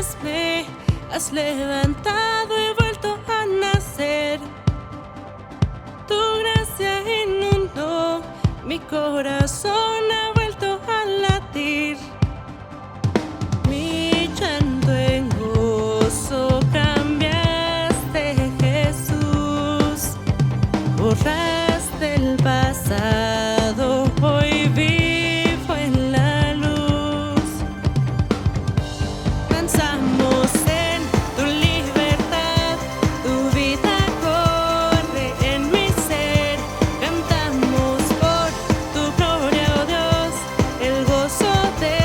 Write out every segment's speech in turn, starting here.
vez me has levantado y vuelto a nacer. Tu gracia inundó mi corazón, ha vuelto a latir. Mi llanto en gozo cambiaste, Jesús. Borraste el pasado, hoy vivo en la luz. Danzamos en tu libertad, tu vida corre en mi ser. Cantamos por tu gloria, oh Dios, el gozo de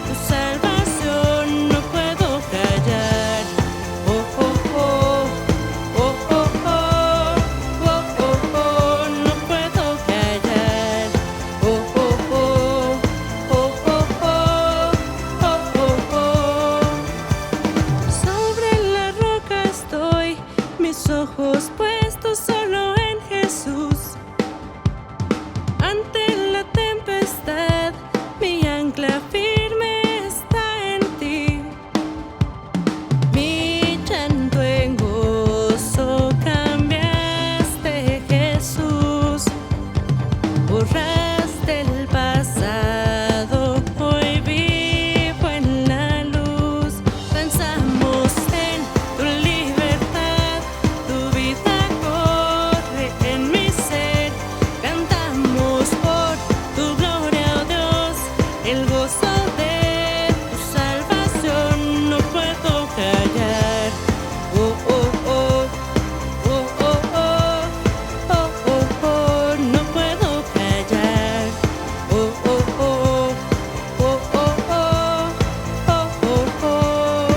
tu salvación. No puedo callar, oh, oh, oh, oh, oh, oh, oh, oh, oh. No puedo callar, oh, oh, oh, oh, oh, oh, oh, oh, oh. Sobre la roca estoy, mis ojos puestos solo en Jesús. Ante la tempestad, mi ancla firme está en ti. Mi llanto en gozo cambiaste, Jesús. Borraste el pasado, hoy vivo en la luz. Pensamos en tu libertad, tu vida corre en mi ser. Cantamos por tu gloria, oh Dios, el gozo de tu salvación. No puedo callar, oh, oh, oh, oh, oh, oh, oh, oh, oh. No puedo callar, oh, oh, oh, oh, oh, oh, oh, oh, oh.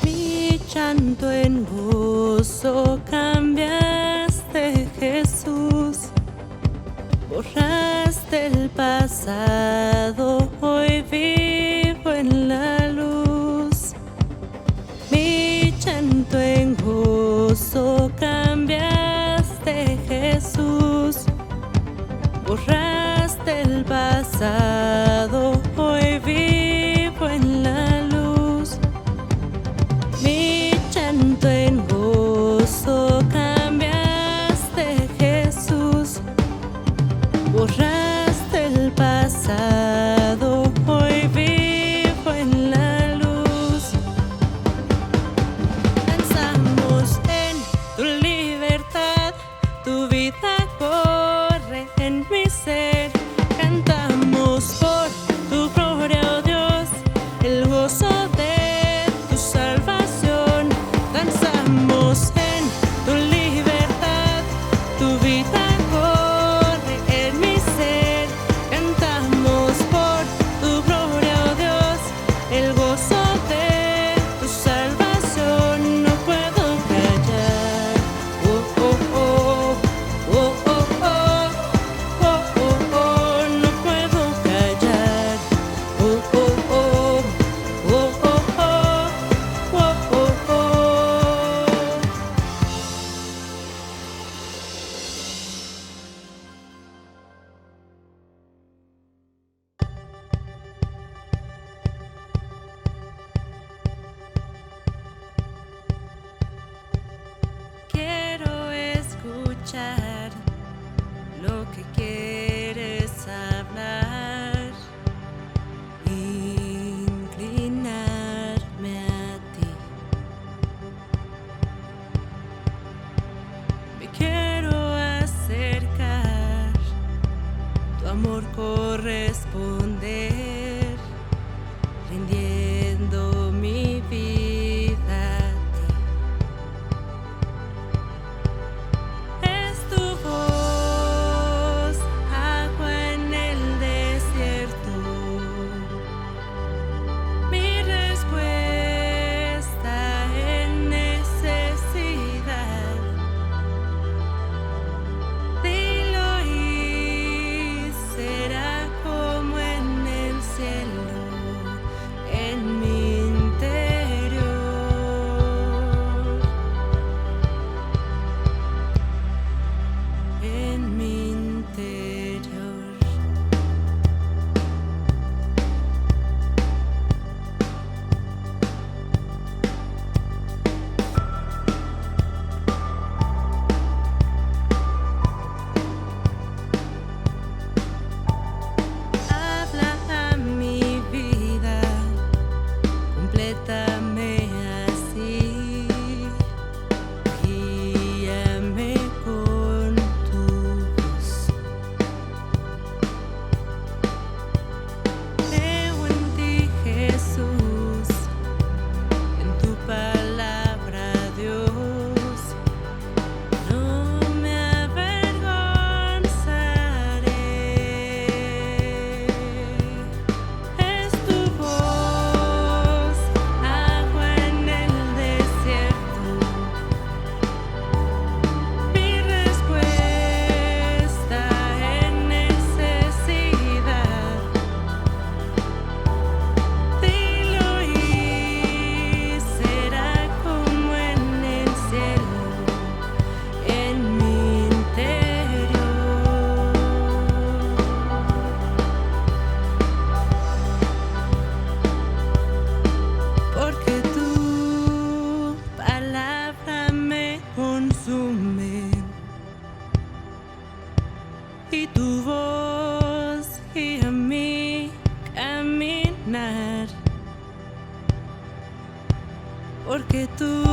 Mi llanto en gozo cambiaste, Jesús. Borraste el pasado, hoy vivo en la luz. Mi llanto en gozo cambiaste, Jesús. Borraste el pasado, hoy vivo en la luz. Mi llanto en gozo cambiaste, Jesús. Borraste el pasado. Complétame así, guíame con tu voz. Creo en ti, Jesús, en tu palabra, Dios. No me avergonzaré. Es tu voz, agua en el desierto. Mi respuesta en necesidad. Dilo y será como en el cielo, en mi interior. Porque tu palabra me consume y tu voz guía mi caminar. Porque tu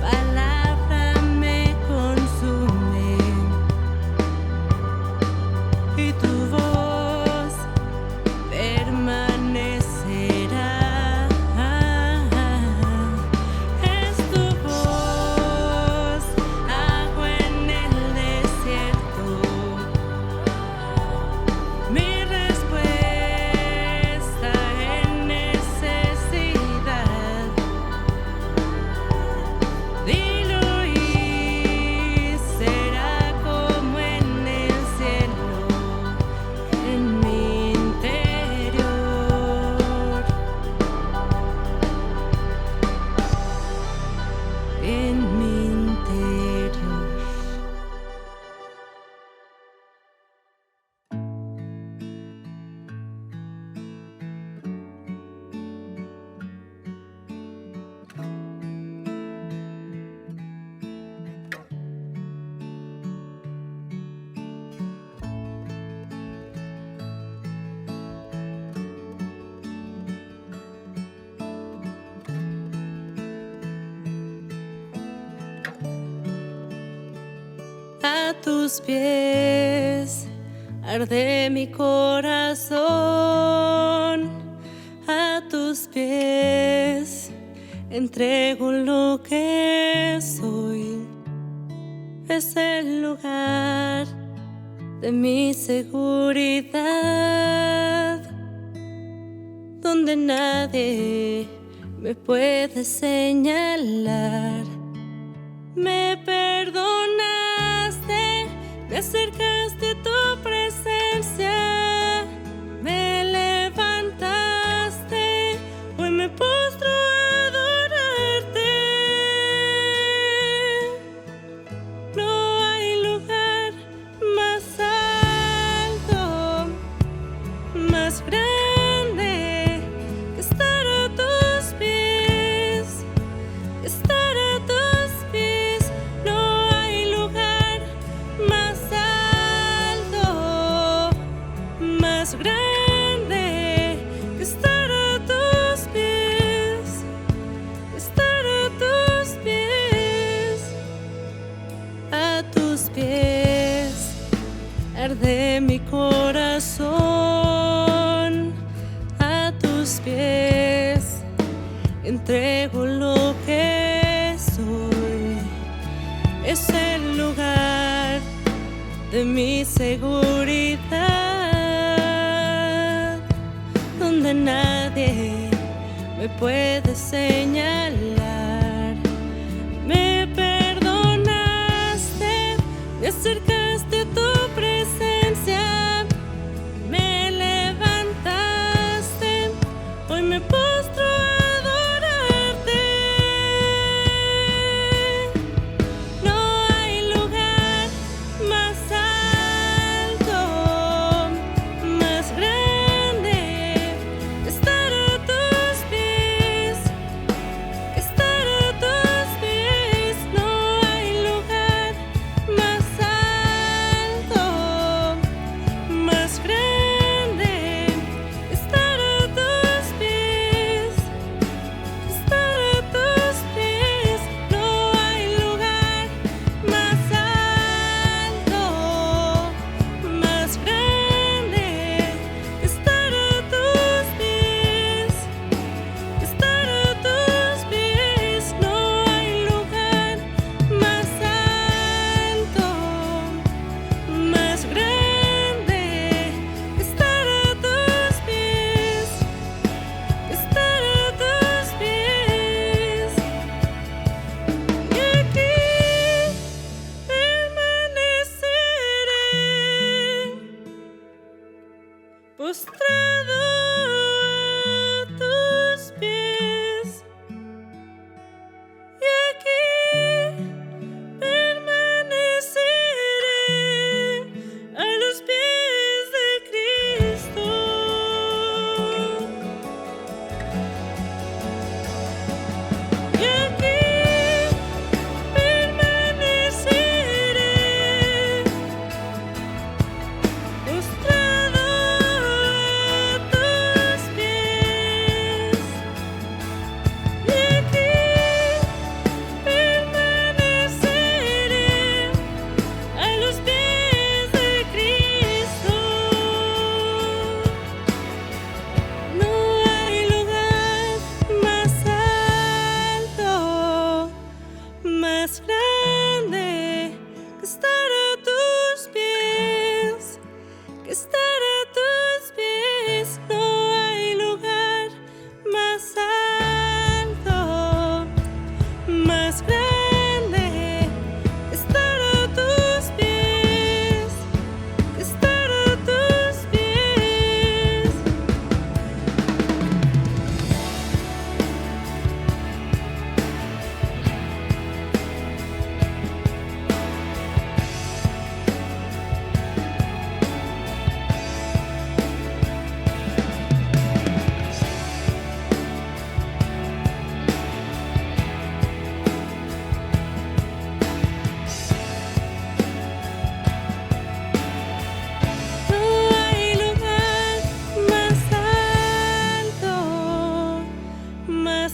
palabra me consume y tu voz permanecerá. Es tu voz, agua en el desierto. Mi respuesta en necesidad. Dilo y será como en el cielo, en mi interior, en mi interior. A tus pies arde mi corazón. A tus pies entrego lo que soy. Es el lugar de mi seguridad, donde nadie me puede señalar. Me perdonaste, me acercaste a tu presencia, me levantaste, hoy me postro a adorarte. No hay lugar más alto, más grande que estar a tus pies, que estar a tus pies. No hay lugar más alto, más grande que estar a tus pies, que estar a tus pies. A tus pies arde mi corazón. A tus pies entrego lo que soy. Es el lugar de mi seguridad, donde nadie me puede señalar. Me perdonaste, me acercaste a tu presencia, me levantaste, hoy me postro a adorarte. No hay lugar más alto, más grande que estar a tus pies, que estar a tus pies. No hay lugar más alto,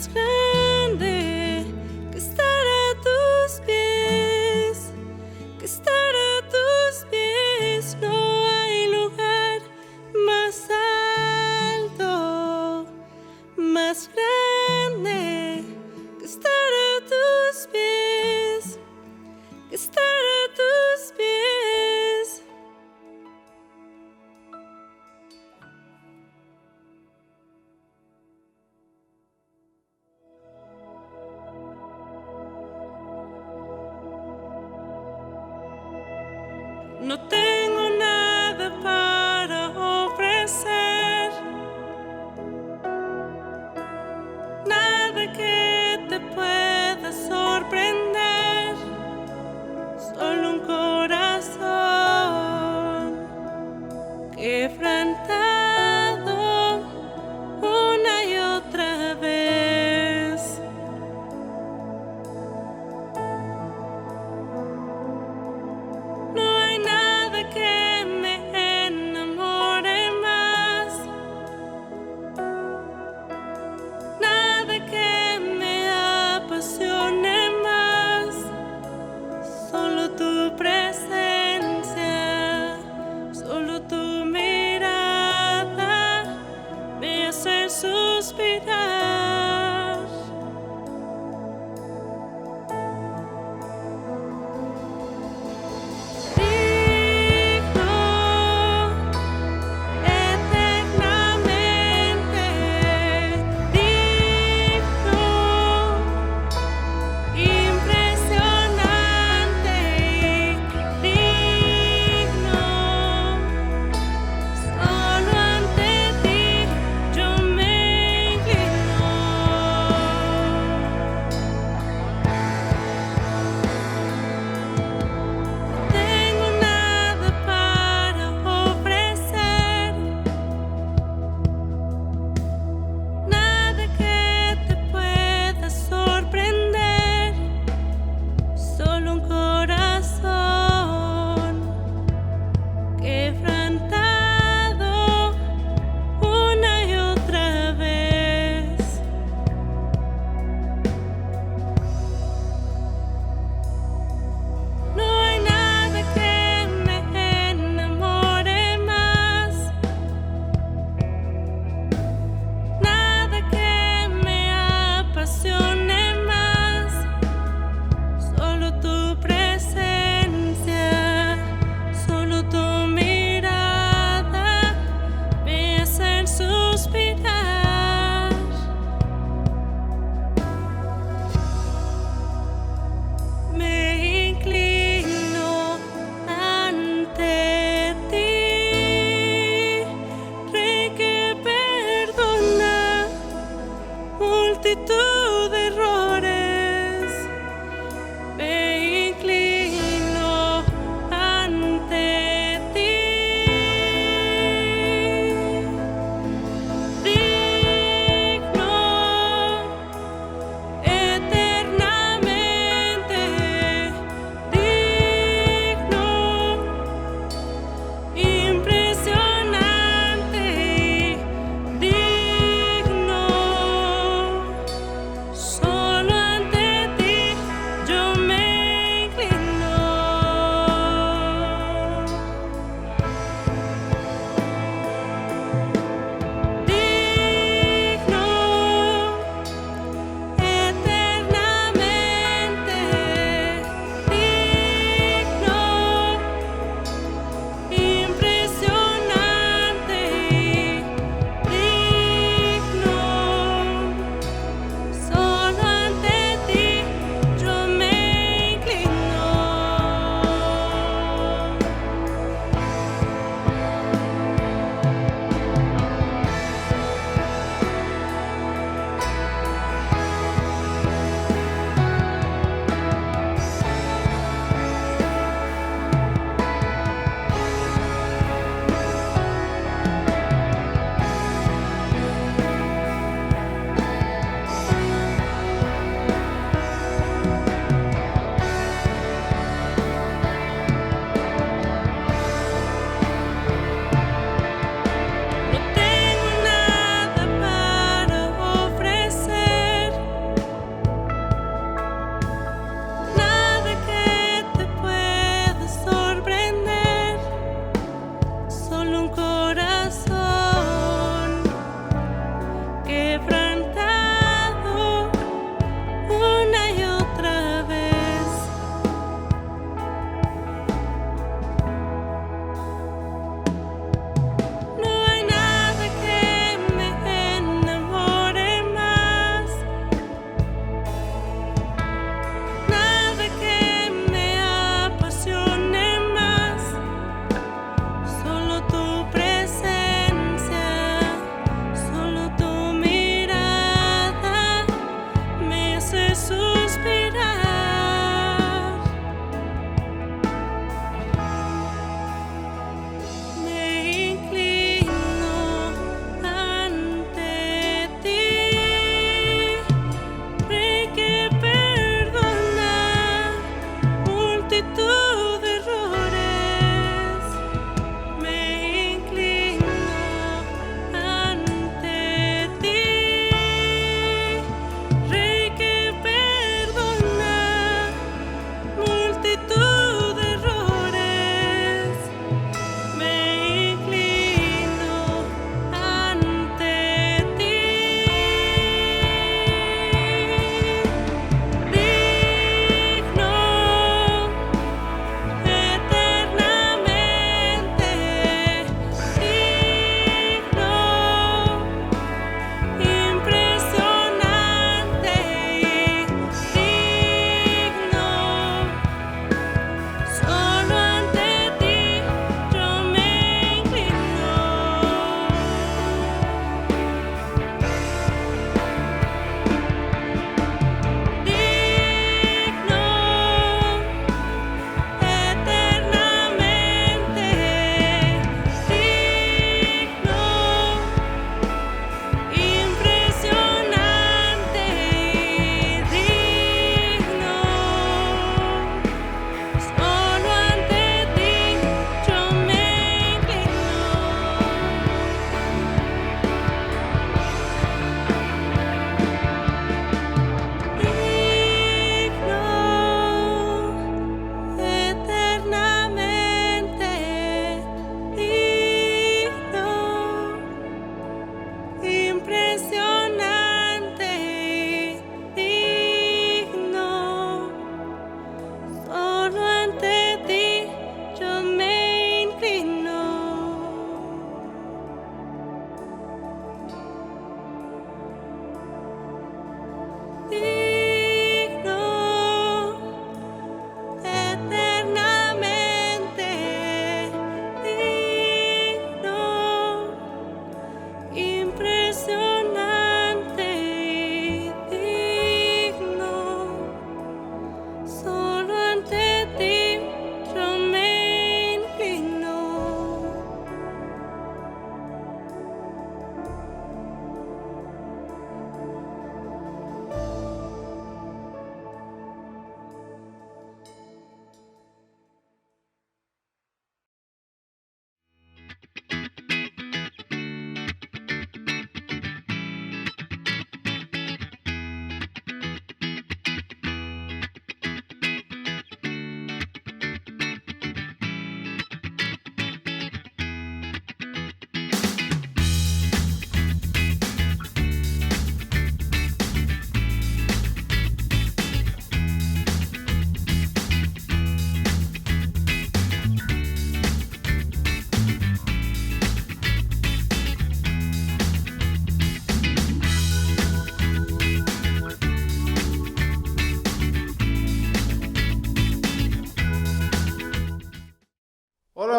más grande que estar a tus pies, que estar a tus pies. No hay lugar más alto, más grande que estar a tus pies, que estar a tus pies. No tengo nada para ofrecer, nada que te pueda sorprender, solo un corazón quebrantado una y otra vez. No hay nada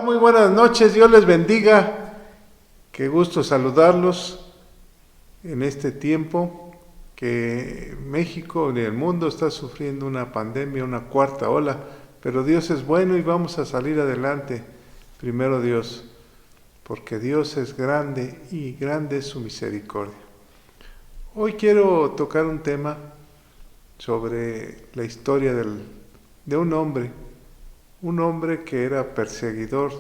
Hola, muy buenas noches, Dios les bendiga. Qué gusto saludarlos en este tiempo que México y el mundo está sufriendo una pandemia, una cuarta ola, pero Dios es bueno y vamos a salir adelante. Primero Dios, porque Dios es grande y grande es su misericordia. Hoy quiero tocar un tema sobre la historia de un hombre que era perseguidor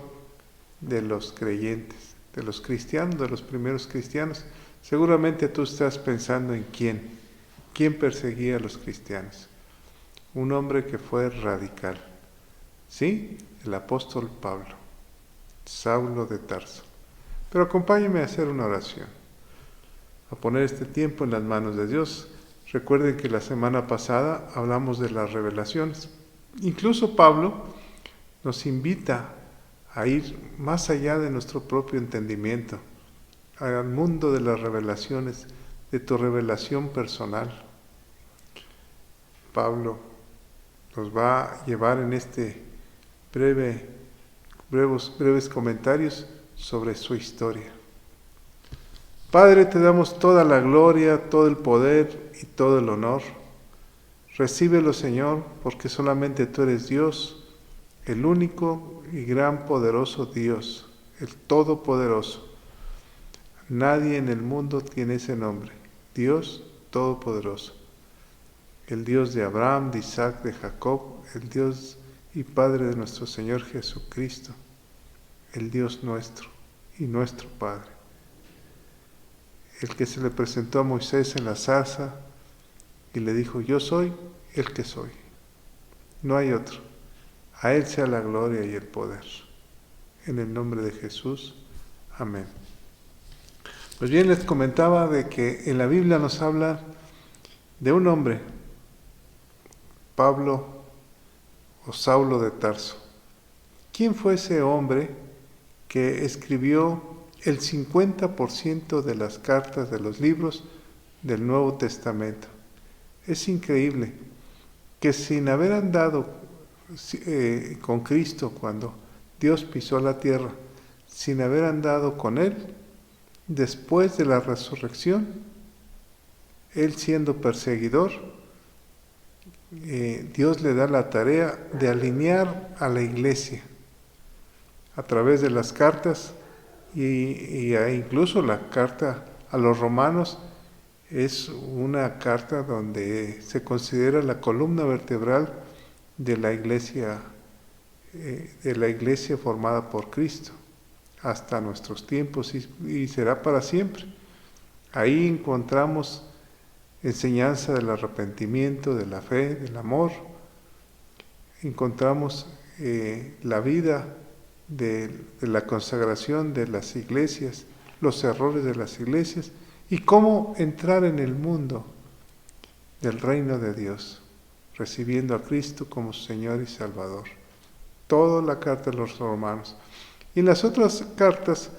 de los creyentes, de los cristianos, de los primeros cristianos. Seguramente tú estás pensando en quién perseguía a los cristianos. Un hombre que fue radical. Sí, el apóstol Pablo, Saulo de Tarso. Pero acompáñenme a hacer una oración, a poner este tiempo en las manos de Dios. Recuerden que la semana pasada hablamos de las revelaciones. Incluso Pablo nos invita a ir más allá de nuestro propio entendimiento, al mundo de las revelaciones, de tu revelación personal. Pablo nos va a llevar en este breves comentarios sobre su historia. Padre, te damos toda la gloria, todo el poder y todo el honor. Recíbelo, Señor, porque solamente tú eres Dios, el único y gran poderoso Dios, el Todopoderoso. Nadie en el mundo tiene ese nombre, Dios Todopoderoso. El Dios de Abraham, de Isaac, de Jacob, el Dios y Padre de nuestro Señor Jesucristo, el Dios nuestro y nuestro Padre. El que se le presentó a Moisés en la zarza y le dijo, yo soy el que soy, no hay otro. A Él sea la gloria y el poder. En el nombre de Jesús. Amén. Pues bien, les comentaba de que en la Biblia nos habla de un hombre, Pablo o Saulo de Tarso. ¿Quién fue ese hombre que escribió el 50% de las cartas de los libros del Nuevo Testamento? Es increíble que sin haber andado con Cristo cuando Dios pisó la tierra, sin haber andado con Él, después de la resurrección, Él siendo perseguidor, Dios le da la tarea de alinear a la iglesia a través de las cartas y incluso la carta a los romanos es una carta donde se considera la columna vertebral de la iglesia formada por Cristo hasta nuestros tiempos y será para siempre. Ahí encontramos enseñanza del arrepentimiento, de la fe, del amor. Encontramos la vida de la consagración de las iglesias, los errores de las iglesias y cómo entrar en el mundo del reino de Dios, recibiendo a Cristo como Señor y Salvador. Toda la carta de los romanos. Y en las otras cartas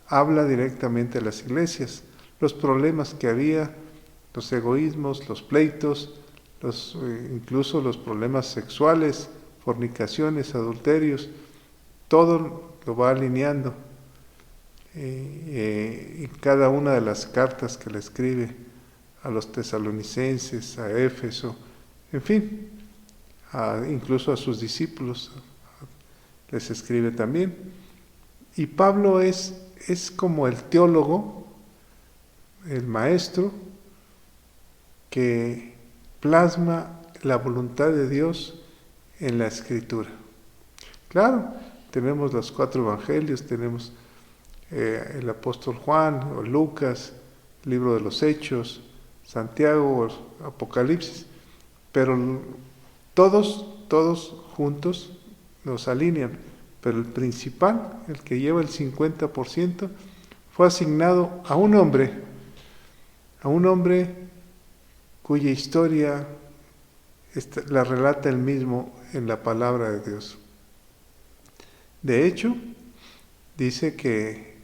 habla directamente a las iglesias, los problemas que había, los egoísmos, los pleitos, incluso los problemas sexuales, fornicaciones, adulterios, todo lo va alineando en cada una de las cartas que le escribe a los tesalonicenses, a Éfeso, en fin, incluso a sus discípulos les escribe también. Y Pablo es como el teólogo, el maestro, que plasma la voluntad de Dios en la Escritura. Claro, tenemos los 4 evangelios, tenemos el apóstol Juan o Lucas, el libro de los Hechos, Santiago o Apocalipsis, pero todos juntos nos alinean, pero el principal, el que lleva el 50%, fue asignado a un hombre cuya historia la relata él mismo en la palabra de Dios. De hecho, dice que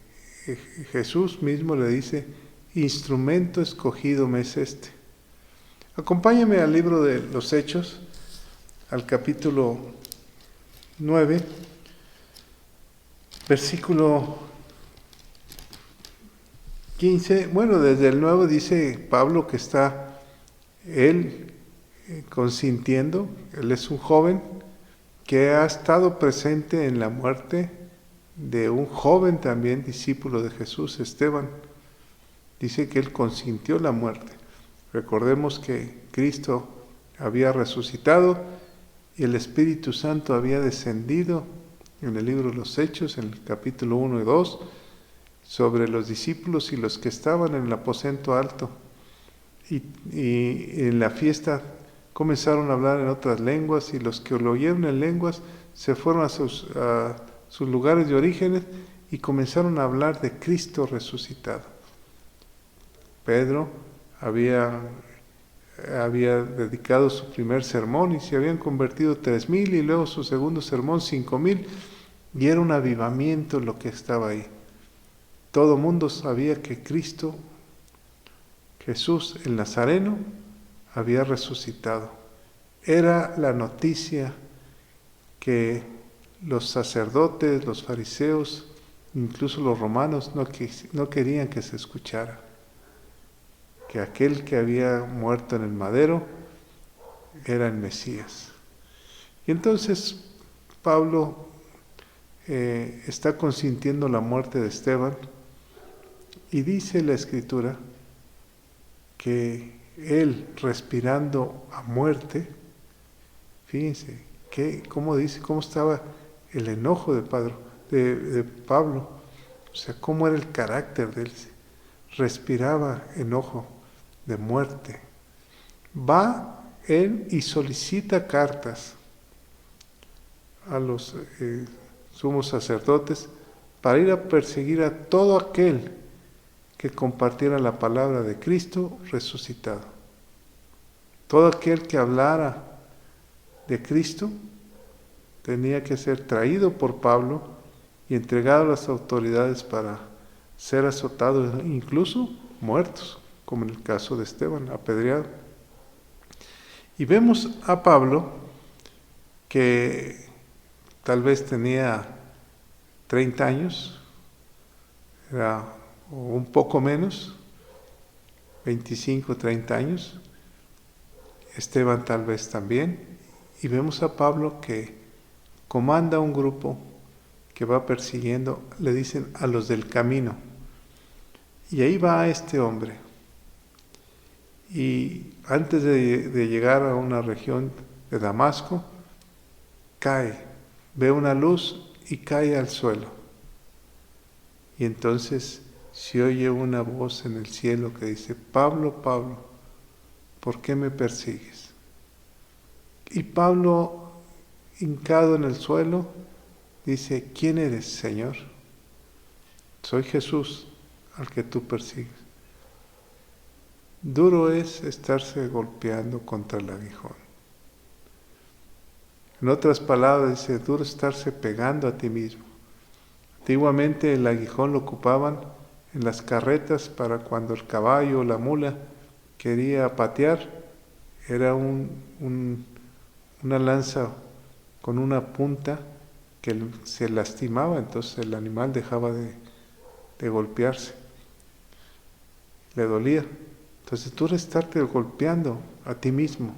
Jesús mismo le dice, instrumento escogido me es este. Acompáñame al libro de los Hechos, al capítulo 9, Versículo 15, bueno, desde el 9 dice Pablo que está él consintiendo, él es un joven que ha estado presente en la muerte de un joven también discípulo de Jesús, Esteban. Dice que él consintió la muerte. Recordemos que Cristo había resucitado y el Espíritu Santo había descendido en el libro de los Hechos, en el capítulo 1 y 2, sobre los discípulos y los que estaban en el aposento alto. Y en la fiesta comenzaron a hablar en otras lenguas, y los que lo oyeron en lenguas se fueron a sus lugares de orígenes y comenzaron a hablar de Cristo resucitado. Pedro había dedicado su primer sermón y se habían convertido 3,000, y luego su segundo sermón 5,000, y era un avivamiento lo que estaba ahí. Todo mundo sabía que Cristo, Jesús el Nazareno, había resucitado. Era la noticia que los sacerdotes, los fariseos, incluso los romanos no querían que se escuchara. Que aquel que había muerto en el madero era el Mesías. Y entonces Pablo está consintiendo la muerte de Esteban, y dice la Escritura que él, respirando a muerte, fíjense cómo estaba el enojo de Pablo, o sea, cómo era el carácter de él. Respiraba enojo de muerte. Va él y solicita cartas a los sumos sacerdotes para ir a perseguir a todo aquel que compartiera la palabra de Cristo resucitado. Todo aquel que hablara de Cristo tenía que ser traído por Pablo y entregado a las autoridades para ser azotados, incluso muertos, como en el caso de Esteban, apedreado. Y vemos a Pablo que tal vez tenía 30 años, o un poco menos, 25, 30 años, Esteban tal vez también, y vemos a Pablo que comanda un grupo que va persiguiendo, le dicen a los del camino, y ahí va este hombre, y antes de llegar a una región de Damasco, ve una luz y cae al suelo, y entonces se oye una voz en el cielo que dice: Pablo, Pablo, ¿por qué me persigues? Y Pablo, hincado en el suelo, dice: ¿quién eres, Señor? Soy Jesús, al que tú persigues. Duro es estarse golpeando contra el aguijón. En otras palabras dice: duro estarse pegando a ti mismo. Antiguamente el aguijón lo ocupaban en las carretas para cuando el caballo o la mula quería patear. Era una lanza con una punta que se lastimaba, entonces el animal dejaba de golpearse, le dolía. Entonces duro estarte golpeando a ti mismo,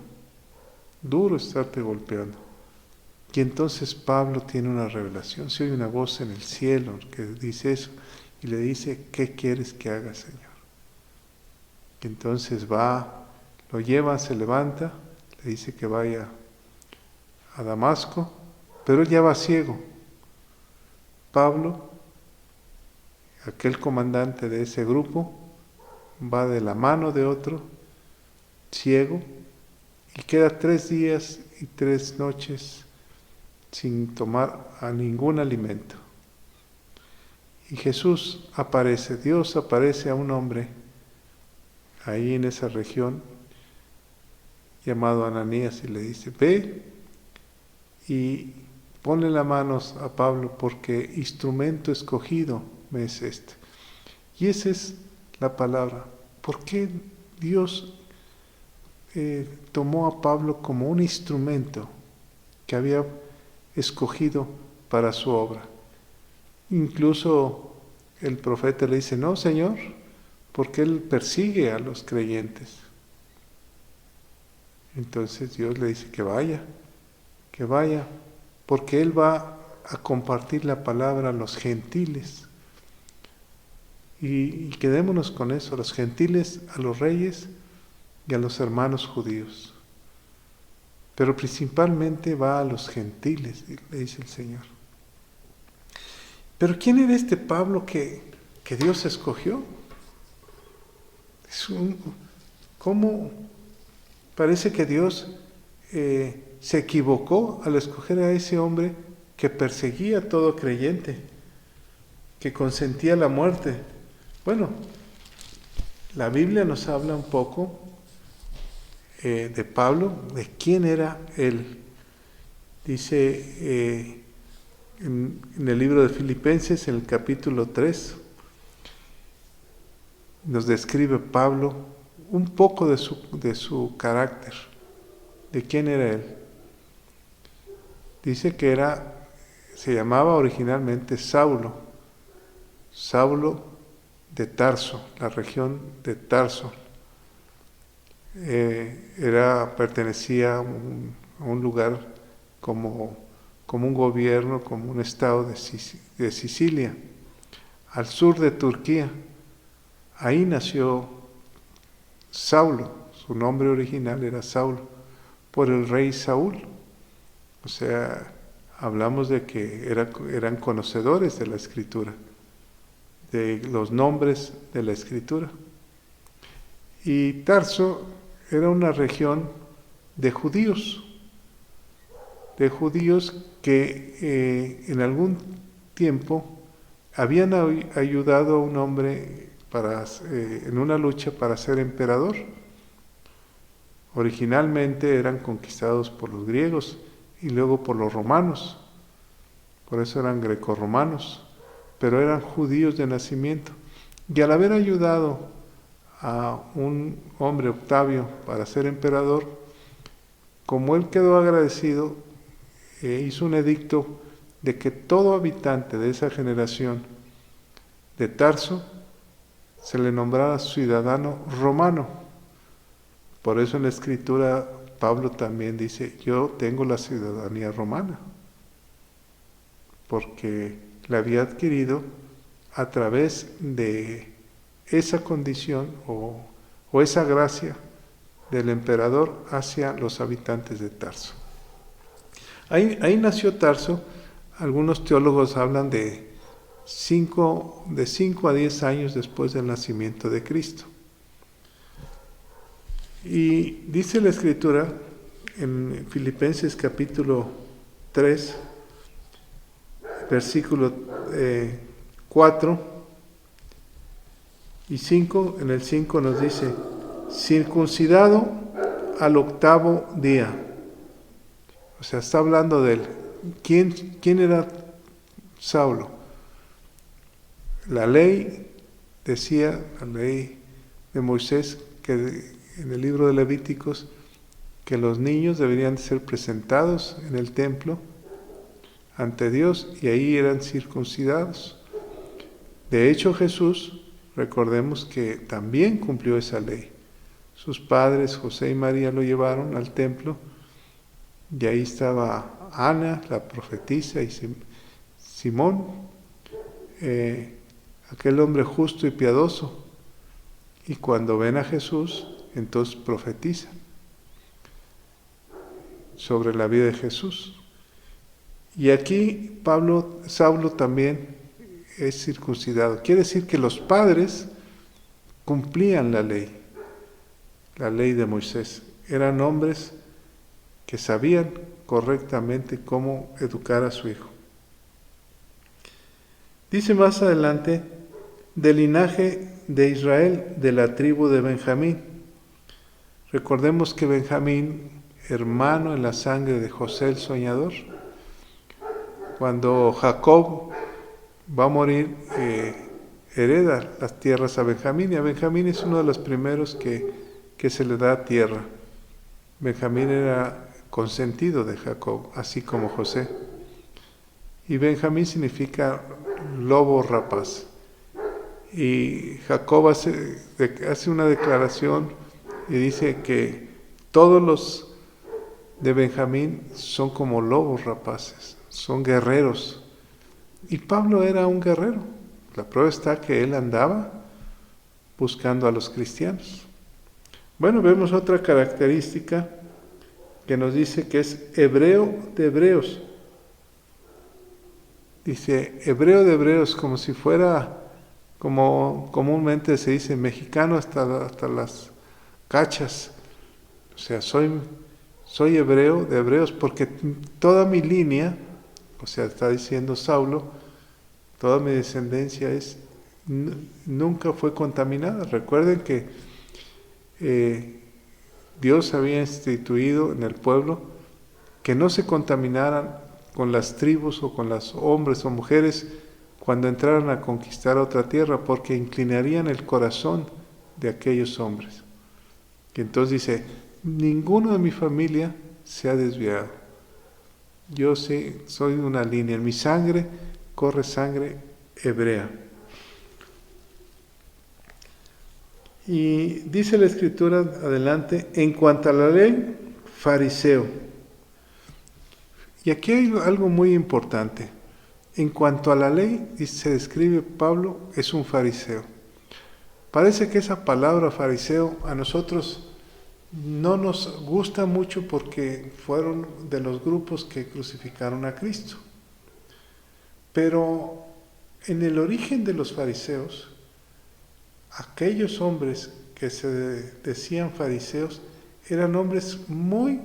duro estarte golpeando. Y entonces Pablo tiene una revelación, se oye una voz en el cielo que dice eso, y le dice: ¿qué quieres que haga, Señor? Y entonces va, lo lleva, se levanta, le dice que vaya a Damasco, pero él ya va ciego. Pablo, aquel comandante de ese grupo, va de la mano de otro, ciego, y queda 3 días y 3 noches sin tomar a ningún alimento. Y Jesús aparece, Dios aparece a un hombre ahí en esa región llamado Ananías y le dice: ve y ponle las manos a Pablo, porque instrumento escogido me es este. Y esa es la palabra. ¿Por qué Dios tomó a Pablo como un instrumento que había escogido para su obra? Incluso el profeta le dice, no, Señor, porque Él persigue a los creyentes. Entonces Dios le dice que vaya, porque Él va a compartir la palabra a los gentiles. Y quedémonos con eso, a los gentiles, a los reyes y a los hermanos judíos. Pero principalmente va a los gentiles, le dice el Señor. Pero ¿quién era este Pablo que Dios escogió? ¿Cómo parece que Dios se equivocó al escoger a ese hombre que perseguía a todo creyente, que consentía la muerte? Bueno, la Biblia nos habla un poco de Pablo, de quién era él. Dice en el libro de Filipenses, en el capítulo 3, nos describe Pablo un poco de su carácter, de quién era él. Dice que se llamaba originalmente Saulo de Tarso, la región de Tarso. Pertenecía a un lugar como un gobierno, como un estado de Sicilia, al sur de Turquía. Ahí nació Saulo, su nombre original era Saulo, por el rey Saúl. O sea, hablamos de que eran conocedores de la Escritura, de los nombres de la Escritura. Y Tarso era una región de judíos que en algún tiempo habían ayudado a un hombre en una lucha para ser emperador. Originalmente eran conquistados por los griegos y luego por los romanos, por eso eran grecorromanos, pero eran judíos de nacimiento. Y al haber ayudado a un hombre, Octavio, para ser emperador, como él quedó agradecido, hizo un edicto de que todo habitante de esa generación de Tarso se le nombrara ciudadano romano. Por eso en la Escritura Pablo también dice, yo tengo la ciudadanía romana, porque la había adquirido a través de esa condición o esa gracia del emperador hacia los habitantes de Tarso. Ahí nació Tarso. Algunos teólogos hablan de 5 a 10 años después del nacimiento de Cristo. Y dice la Escritura en Filipenses capítulo 3, versículo 4 y 5, en el 5 nos dice, circuncidado al 8º día. O sea, está hablando de él. ¿Quién era Saulo? La ley decía, la ley de Moisés, que en el libro de Levíticos, que los niños deberían ser presentados en el templo ante Dios y ahí eran circuncidados. De hecho, Jesús, recordemos que también cumplió esa ley. Sus padres, José y María, lo llevaron al templo y ahí estaba Ana, la profetisa, y Simón, aquel hombre justo y piadoso. Y cuando ven a Jesús, entonces profetizan sobre la vida de Jesús. Y aquí Saulo también es circuncidado. Quiere decir que los padres cumplían la ley de Moisés. Eran hombres que sabían correctamente cómo educar a su hijo. Dice más adelante, del linaje de Israel, de la tribu de Benjamín. Recordemos que Benjamín, hermano en la sangre de José el soñador, cuando Jacob va a morir, hereda las tierras a Benjamín, y a Benjamín es uno de los primeros que se le da tierra. Benjamín era consentido de Jacob, así como José. Y Benjamín significa lobo rapaz. Y Jacob hace una declaración y dice que todos los de Benjamín son como lobos rapaces, son guerreros. Y Pablo era un guerrero. La prueba está que él andaba buscando a los cristianos. Bueno, vemos otra característica que nos dice que es hebreo de hebreos. Dice hebreo de hebreos, como si fuera, como comúnmente se dice, mexicano hasta las cachas. O sea, soy hebreo de hebreos porque toda mi línea, o sea, está diciendo Saulo, toda mi descendencia nunca fue contaminada. Recuerden que Dios había instituido en el pueblo que no se contaminaran con las tribus o con los hombres o mujeres cuando entraran a conquistar otra tierra, porque inclinarían el corazón de aquellos hombres. Y entonces dice, ninguno de mi familia se ha desviado. Yo sí, soy de una línea, en mi sangre corre sangre hebrea. Y dice la Escritura adelante, en cuanto a la ley, fariseo. Y aquí hay algo muy importante. En cuanto a la ley, se describe Pablo, es un fariseo. Parece que esa palabra fariseo a nosotros no nos gusta mucho porque fueron de los grupos que crucificaron a Cristo. Pero en el origen de los fariseos, aquellos hombres que se decían fariseos eran hombres muy,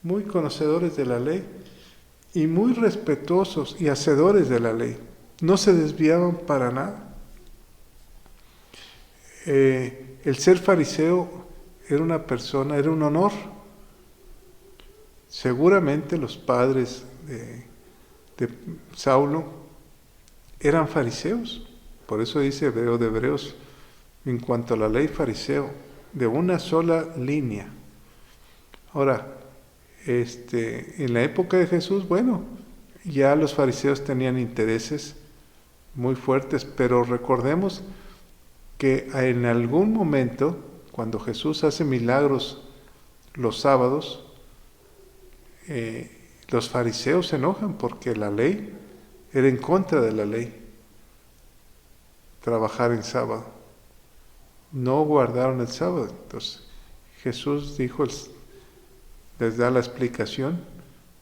muy conocedores de la ley y muy respetuosos y hacedores de la ley. No se desviaban para nada. El ser fariseo era una persona, era un honor. Seguramente los padres de Saulo eran fariseos. Por eso dice hebreo de hebreos, en cuanto a la ley fariseo, de una sola línea. Ahora, en la época de Jesús, bueno, ya los fariseos tenían intereses muy fuertes, pero recordemos que en algún momento, cuando Jesús hace milagros los sábados, los fariseos se enojan porque la ley era en contra de la ley, trabajar en sábado. No guardaron el sábado. Entonces Jesús les da la explicación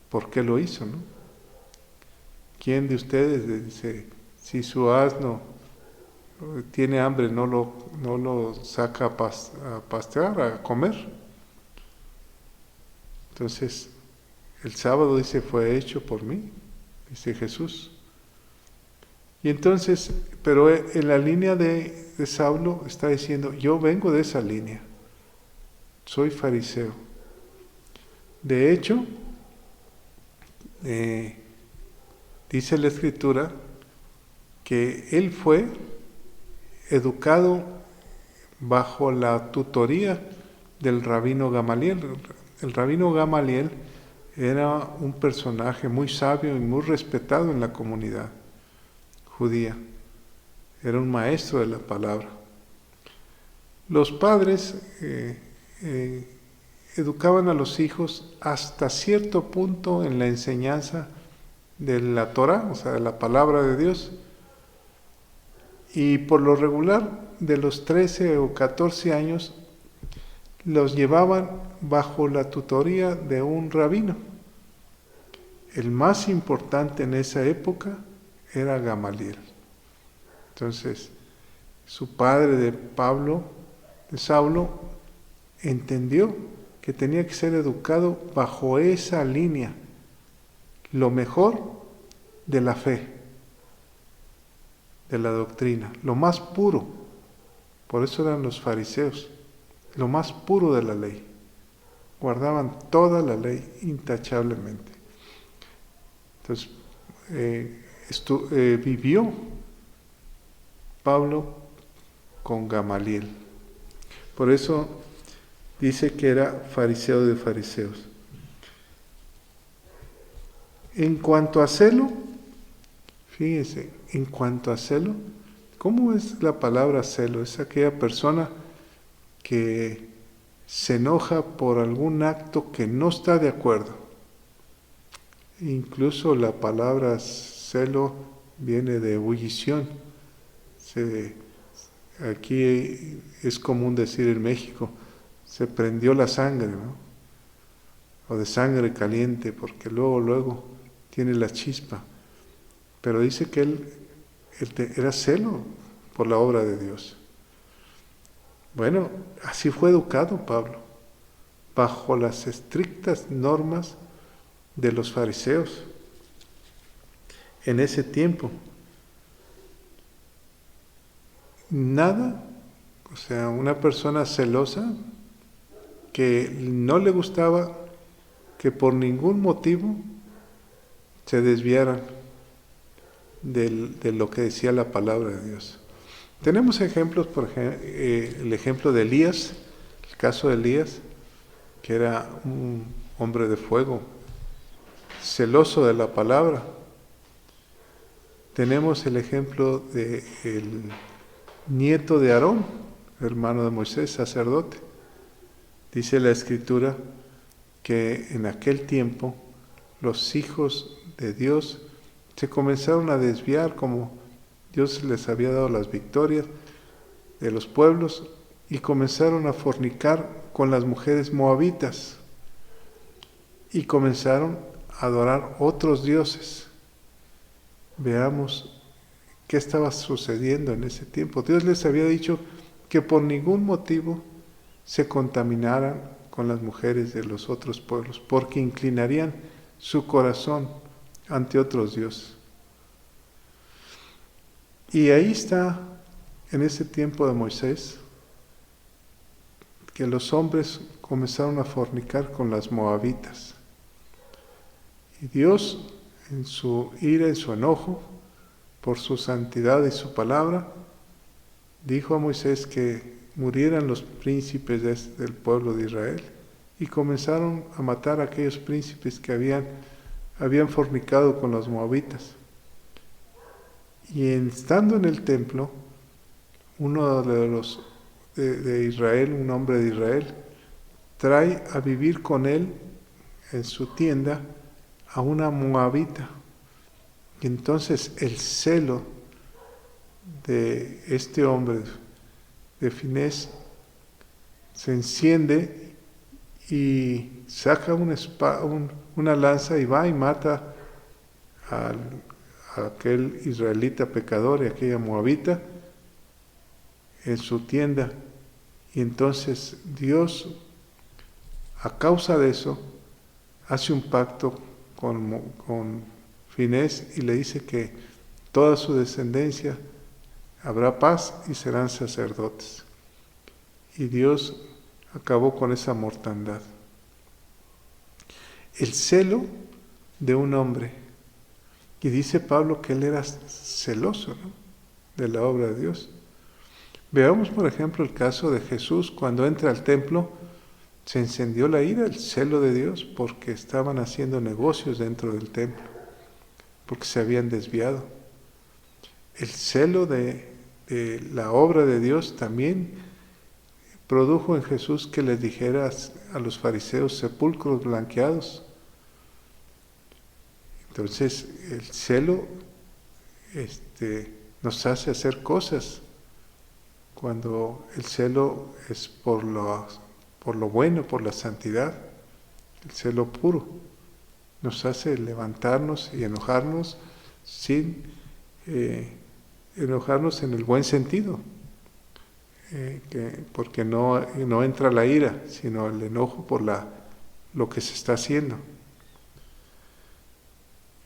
por qué lo hizo, ¿no? ¿Quién de ustedes dice, si su asno tiene hambre, no lo saca a pastear, a comer? Entonces, el sábado dice, fue hecho por mí, dice Jesús. Y entonces, pero en la línea de Saulo está diciendo, yo vengo de esa línea, soy fariseo. De hecho, dice la Escritura que él fue educado bajo la tutoría del rabino Gamaliel. El rabino Gamaliel era un personaje muy sabio y muy respetado en la comunidad judía. Era un maestro de la palabra. Los padres educaban a los hijos hasta cierto punto en la enseñanza de la Torá, o sea, de la palabra de Dios. Y por lo regular, de los 13 o 14 años, los llevaban bajo la tutoría de un rabino. El más importante en esa época era Gamaliel. Entonces, su padre de Saulo, entendió que tenía que ser educado bajo esa línea, lo mejor de la fe, de la doctrina, lo más puro. Por eso eran los fariseos, lo más puro de la ley. Guardaban toda la ley intachablemente. Entonces, vivió Pablo con Gamaliel. Por eso dice que era fariseo de fariseos. En cuanto a celo, Fíjese, en cuanto a celo, ¿cómo es la palabra celo? Es aquella persona que se enoja por algún acto que no está de acuerdo. Incluso la palabra celo viene de ebullición. Aquí es común decir en México, se prendió la sangre, ¿no? O de sangre caliente, porque luego tiene la chispa. Pero dice que él era celo por la obra de Dios. Bueno, así fue educado Pablo, bajo las estrictas normas de los fariseos en ese tiempo. Nada, o sea, una persona celosa que no le gustaba que por ningún motivo se desviaran de lo que decía la palabra de Dios. Tenemos ejemplos, por ejemplo, el ejemplo de Elías, el caso de Elías, que era un hombre de fuego, celoso de la palabra. Tenemos el ejemplo del nieto de Aarón, hermano de Moisés, sacerdote. Dice la Escritura que en aquel tiempo los hijos de Dios se comenzaron a desviar, como Dios les había dado las victorias de los pueblos, y comenzaron a fornicar con las mujeres moabitas y comenzaron a adorar otros dioses. Veamos qué estaba sucediendo en ese tiempo. Dios les había dicho que por ningún motivo se contaminaran con las mujeres de los otros pueblos, porque inclinarían su corazón ante otros dioses. Y ahí está, en ese tiempo de Moisés, que los hombres comenzaron a fornicar con las moabitas. Y Dios, en su ira, en su enojo, por su santidad y su palabra, dijo a Moisés que murieran los príncipes del pueblo de Israel, y comenzaron a matar a aquellos príncipes que habían fornicado con los moabitas. Y estando en el templo, uno de Israel, un hombre de Israel, trae a vivir con él en su tienda a una moabita. Y entonces el celo de este hombre, de Finés, se enciende y saca una lanza y va y mata a aquel israelita pecador y aquella moabita en su tienda. Y entonces Dios, a causa de eso, hace un pacto con Finés y le dice que toda su descendencia habrá paz y serán sacerdotes. Y Dios acabó con esa mortandad. El celo de un hombre. Y dice Pablo que él era celoso, ¿no?, de la obra de Dios. Veamos, por ejemplo, el caso de Jesús. Cuando entra al templo, se encendió la ira, el celo de Dios, porque estaban haciendo negocios dentro del templo, porque se habían desviado. El celo de la obra de Dios también produjo en Jesús que les dijera a los fariseos: sepulcros blanqueados. Entonces el celo nos hace hacer cosas, cuando el celo es por lo bueno, por la santidad. El celo puro nos hace levantarnos y enojarnos sin enojarnos en el buen sentido, porque no entra la ira, sino el enojo por lo que se está haciendo.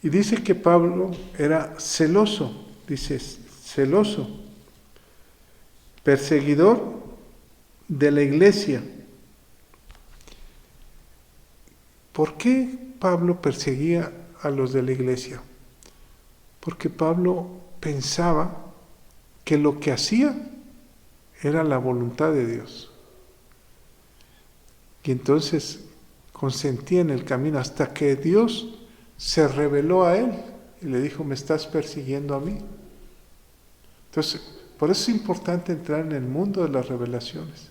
Y dice que Pablo era celoso, dice celoso, perseguidor de la iglesia. ¿Por qué Pablo perseguía a los de la iglesia? Porque Pablo pensaba que lo que hacía era la voluntad de Dios. Y entonces consentía en el camino hasta que Dios se reveló a él y le dijo, ¿me estás persiguiendo a mí? Entonces, por eso es importante entrar en el mundo de las revelaciones.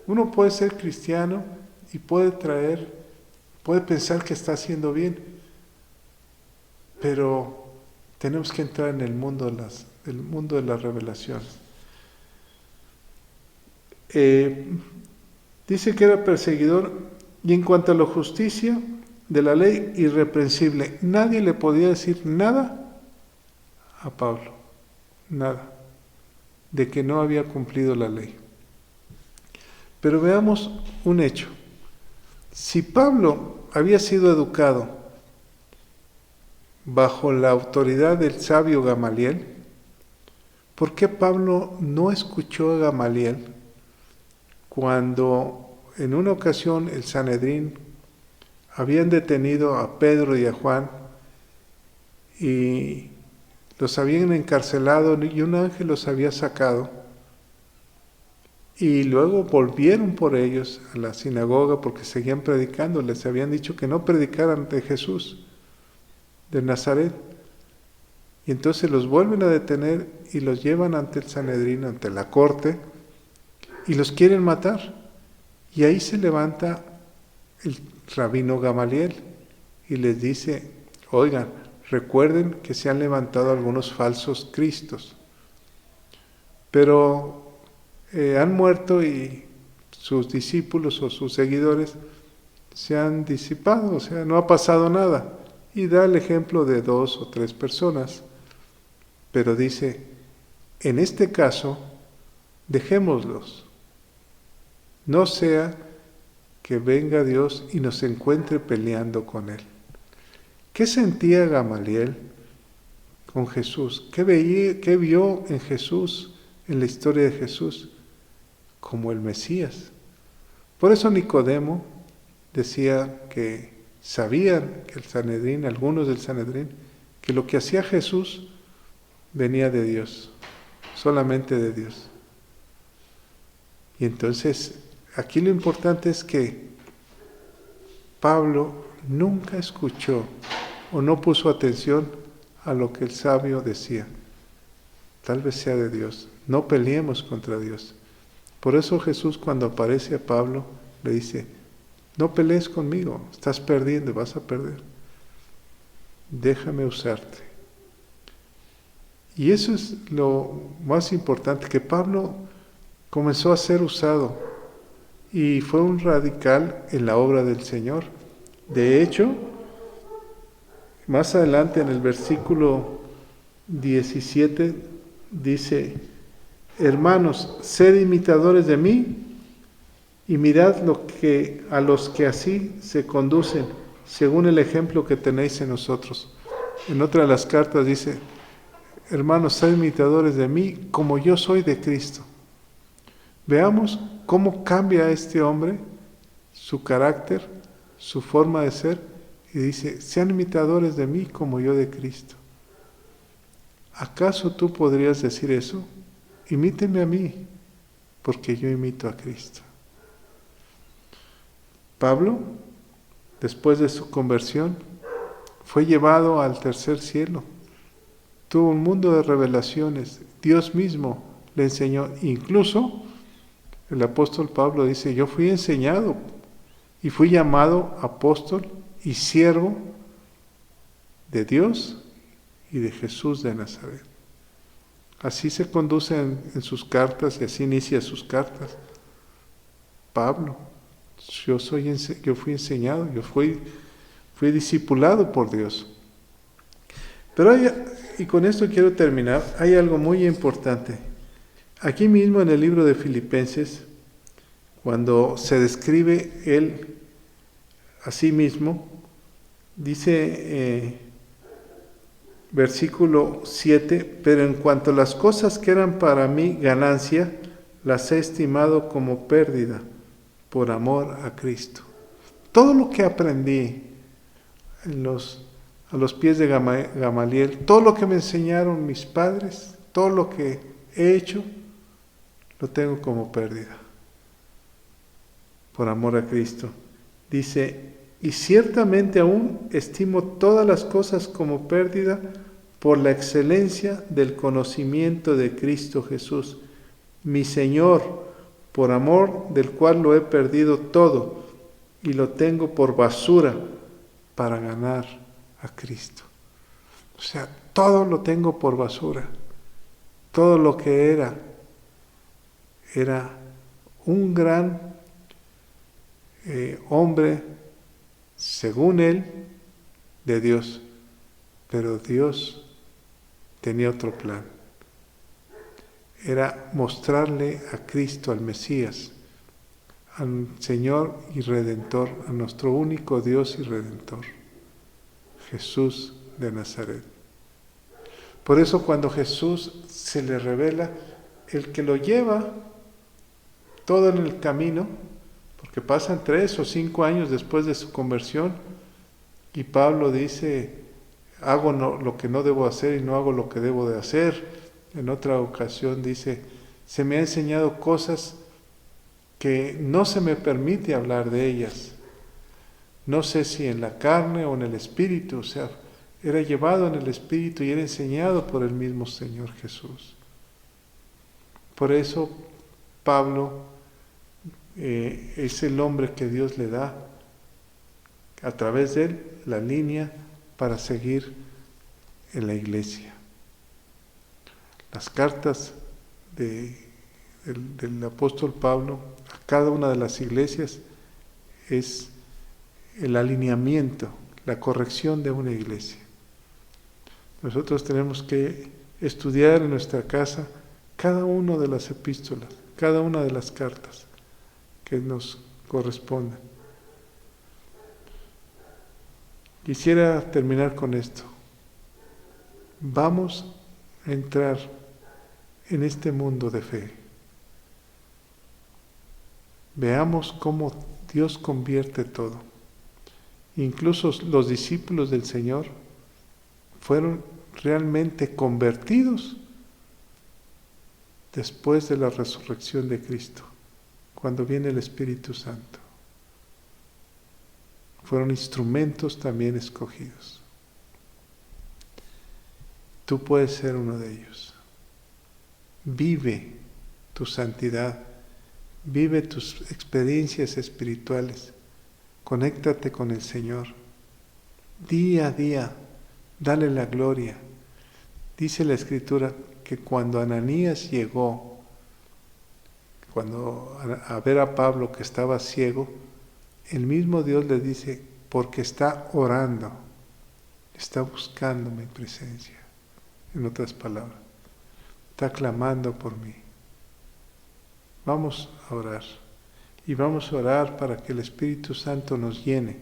Uno puede ser cristiano y puede pensar que está haciendo bien, pero tenemos que entrar en el mundo de las revelaciones. Dice que era perseguidor, y en cuanto a la justicia de la ley, irreprensible. Nadie le podía decir nada a Pablo, nada, de que no había cumplido la ley. Pero veamos un hecho. Si Pablo había sido educado bajo la autoridad del sabio Gamaliel, ¿por qué Pablo no escuchó a Gamaliel cuando en una ocasión el Sanedrín habían detenido a Pedro y a Juan y los habían encarcelado y un ángel los había sacado? Y luego volvieron por ellos a la sinagoga porque seguían predicando. Les habían dicho que no predicaran de Jesús, de Nazaret. Y entonces los vuelven a detener y los llevan ante el Sanedrín, ante la corte, y los quieren matar. Y ahí se levanta el rabino Gamaliel y les dice, oigan, recuerden que se han levantado algunos falsos cristos, pero han muerto y sus discípulos o sus seguidores se han disipado, o sea, no ha pasado nada. Y da el ejemplo de 2 o 3 personas, pero dice, en este caso, dejémoslos, no sea que venga Dios y nos encuentre peleando con Él. ¿Qué sentía Gamaliel con Jesús? ¿Qué vio en Jesús, en la historia de Jesús? Como el Mesías. Por eso Nicodemo decía que sabían que el Sanedrín, algunos del Sanedrín, que lo que hacía Jesús venía de Dios, solamente de Dios. Y entonces, aquí lo importante es que Pablo nunca escuchó o no puso atención a lo que el sabio decía. Tal vez sea de Dios. No peleemos contra Dios. Por eso Jesús, cuando aparece a Pablo, le dice, no pelees conmigo, estás perdiendo, vas a perder. Déjame usarte. Y eso es lo más importante, que Pablo comenzó a ser usado y fue un radical en la obra del Señor. De hecho, más adelante en el versículo 17 dice, hermanos, sed imitadores de mí y mirad a los que así se conducen, según el ejemplo que tenéis en nosotros. En otra de las cartas dice, hermanos, sed imitadores de mí como yo soy de Cristo. Veamos cómo cambia este hombre, su carácter, su forma de ser, y dice, sean imitadores de mí como yo de Cristo. ¿Acaso tú podrías decir eso? Imíteme a mí, porque yo imito a Cristo. Pablo, después de su conversión, fue llevado al tercer cielo. Tuvo un mundo de revelaciones. Dios mismo le enseñó. Incluso el apóstol Pablo dice, yo fui enseñado y fui llamado apóstol y siervo de Dios y de Jesús de Nazaret. Así se conduce en sus cartas y así inicia sus cartas. Pablo, yo fui enseñado, yo fui discipulado por Dios. Pero y con esto quiero terminar, hay algo muy importante. Aquí mismo en el libro de Filipenses, cuando se describe él a sí mismo, dice versículo 7, pero en cuanto a las cosas que eran para mí ganancia, las he estimado como pérdida por amor a Cristo. Todo lo que aprendí a los pies de Gamaliel, todo lo que me enseñaron mis padres, todo lo que he hecho, lo tengo como pérdida por amor a Cristo. Dice, y ciertamente aún estimo todas las cosas como pérdida por la excelencia del conocimiento de Cristo Jesús, mi Señor, por amor del cual lo he perdido todo y lo tengo por basura para ganar a Cristo. O sea, todo lo tengo por basura. Todo lo que era un gran hombre, según él, de Dios. Pero Dios tenía otro plan. Era mostrarle a Cristo, al Mesías, al Señor y Redentor, a nuestro único Dios y Redentor, Jesús de Nazaret. Por eso cuando Jesús se le revela, el que lo lleva todo en el camino, porque pasan 3 o 5 años después de su conversión, y Pablo dice, hago lo que no debo hacer y no hago lo que debo de hacer. En otra ocasión dice, se me ha enseñado cosas que no se me permite hablar de ellas. No sé si en la carne o en el espíritu, o sea, era llevado en el espíritu y era enseñado por el mismo Señor Jesús. Por eso Pablo es el hombre que Dios le da a través de él la línea para seguir en la iglesia. Las cartas del apóstol Pablo a cada una de las iglesias es el alineamiento, la corrección de una iglesia. Nosotros tenemos que estudiar en nuestra casa cada una de las epístolas, cada una de las cartas que nos correspondan. Quisiera terminar con esto. Vamos a entrar en este mundo de fe. Veamos cómo Dios convierte todo. Incluso los discípulos del Señor fueron realmente convertidos después de la resurrección de Cristo, cuando viene el Espíritu Santo. Fueron instrumentos también escogidos. Tú puedes ser uno de ellos. Vive tu santidad, vive tus experiencias espirituales, conéctate con el Señor. Día a día, dale la gloria. Dice la Escritura que cuando Ananías llegó, a ver a Pablo que estaba ciego, el mismo Dios le dice, porque está orando, está buscando mi presencia. En otras palabras, está clamando por mí. Vamos a orar. Y vamos a orar para que el Espíritu Santo nos llene,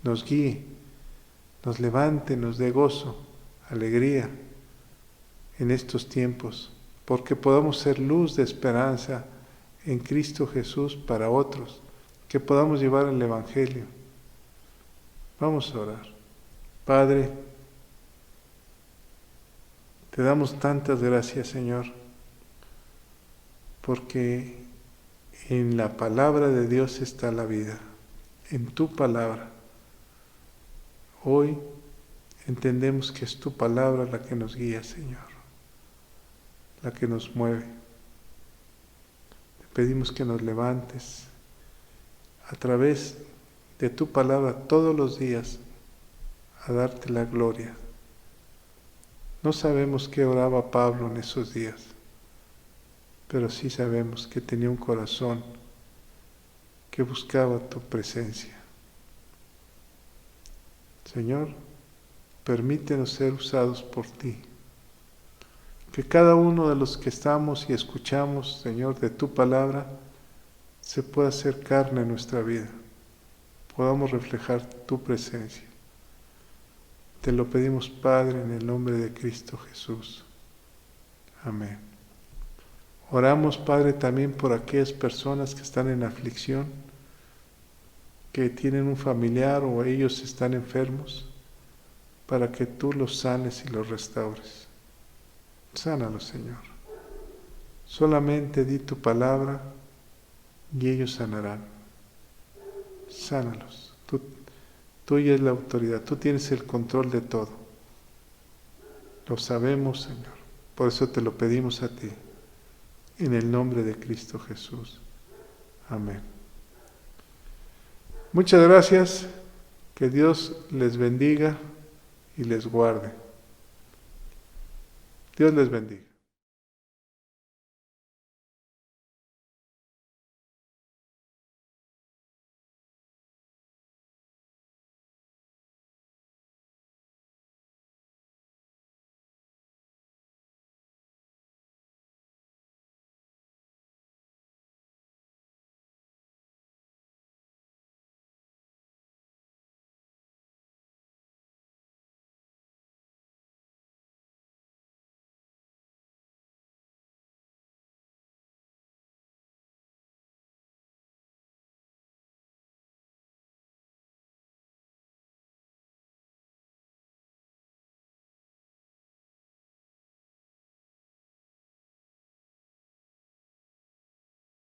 nos guíe, nos levante, nos dé gozo, alegría en estos tiempos, porque podamos ser luz de esperanza en Cristo Jesús para otros, que podamos llevar el Evangelio. Vamos a orar. Padre, te damos tantas gracias, Señor, porque en la palabra de Dios está la vida, en tu palabra. Hoy entendemos que es tu palabra la que nos guía, Señor, la que nos mueve. Te pedimos que nos levantes a través de tu palabra todos los días a darte la gloria. No sabemos qué oraba Pablo en esos días, pero sí sabemos que tenía un corazón que buscaba tu presencia. Señor, permítenos ser usados por ti. Que cada uno de los que estamos y escuchamos, Señor, de tu palabra, se pueda hacer carne en nuestra vida. Podamos reflejar tu presencia. Te lo pedimos, Padre, en el nombre de Cristo Jesús. Amén. Oramos, Padre, también por aquellas personas que están en aflicción, que tienen un familiar o ellos están enfermos, para que tú los sanes y los restaures. Sánalos, Señor. Solamente di tu palabra y ellos sanarán. Sánalos. Tuya es la autoridad, tú tienes el control de todo. Lo sabemos, Señor. Por eso te lo pedimos a ti. En el nombre de Cristo Jesús. Amén. Muchas gracias. Que Dios les bendiga y les guarde. Dios les bendiga.